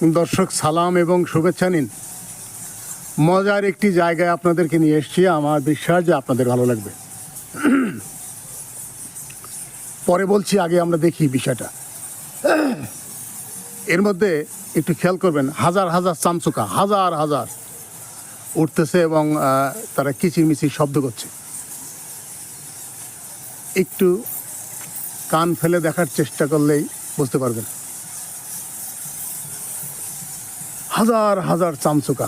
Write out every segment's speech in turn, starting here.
দর্শক সালাম এবং শুভেচ্ছা নিন। মজার একটি জায়গায় আপনাদেরকে নিয়ে এসেছি, আমার বিশ্বাস যে আপনাদের ভালো লাগবে। পরে বলছি, আগে আমরা দেখি বিষয়টা। এর মধ্যে একটু খেয়াল করবেন, হাজার হাজার চামচুকা হাজার হাজার উঠতেছে এবং তারা কিচিরমিচির শব্দ করছে। একটু কান ফেলে দেখার চেষ্টা করলেই বুঝতে পারবেন। হাজার হাজার চামচুকা।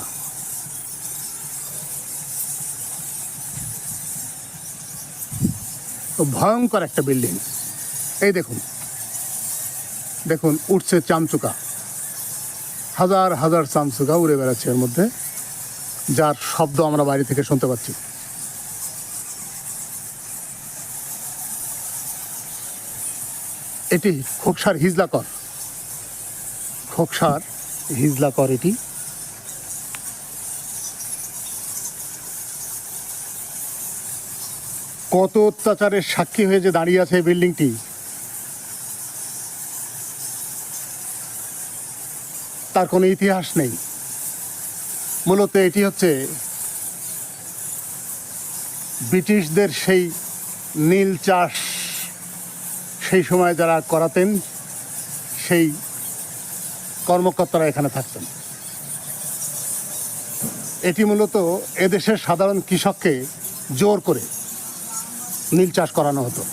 ভয়ঙ্কর একটা বিল্ডিং। এই দেখুন দেখুন, উঠছে চামচুকা, হাজার হাজার চামচুকা উড়ে বেড়াচ্ছে এর মধ্যে, যার শব্দ আমরা বাইরে থেকে শুনতে পাচ্ছি। এটি খোকসার হিজলাকর, খোকসার হিজলাকর। এটি কত অত্যাচারের সাক্ষী হয়ে যে দাঁড়িয়ে আছে এই বিল্ডিংটি, তার কোনো ইতিহাস নেই। মূলত এটি হচ্ছে ব্রিটিশদের সেই নীল চাষ সেই সময় যারা করাতেন, সেই কর্মকর্তারা এখানে থাকতেন। এটি মূলত এদেশের সাধারণ কৃষককে জোর করে নীল চাষ করানো হতো,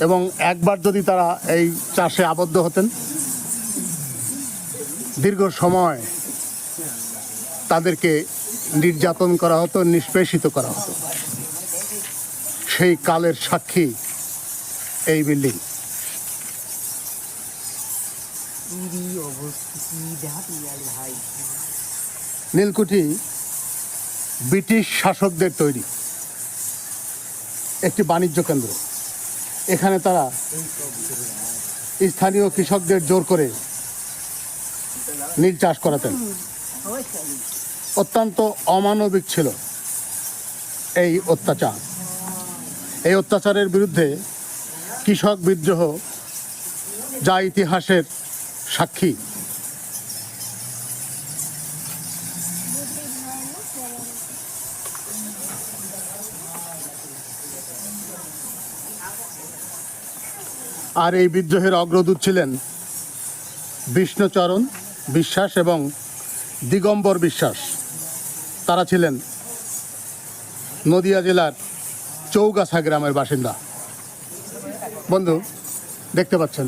এবং একবার যদি তারা এই চাষে আবদ্ধ হতেন, দীর্ঘ সময় তাদেরকে নির্যাতন করা হতো, নিষ্পেষিত করা হতো। সেই কালের সাক্ষী এই বিল্ডিং। নীলকুঠি ব্রিটিশ শাসকদের তৈরি একটি বাণিজ্য কেন্দ্র। এখানে তারা স্থানীয় কৃষকদের জোর করে নীল চাষ করাতেন। অত্যন্ত অমানবিক ছিল এই অত্যাচার। এই অত্যাচারের বিরুদ্ধে কৃষক বিদ্রোহ, যা ইতিহাসের সাক্ষী। আর এই বিদ্রোহের অগ্রদূত ছিলেন বিষ্ণুচরণ বিশ্বাস এবং দিগম্বর বিশ্বাস। তারা ছিলেন নদিয়া জেলার চৌগাছা গ্রামের বাসিন্দা। বন্ধু, দেখতে পাচ্ছেন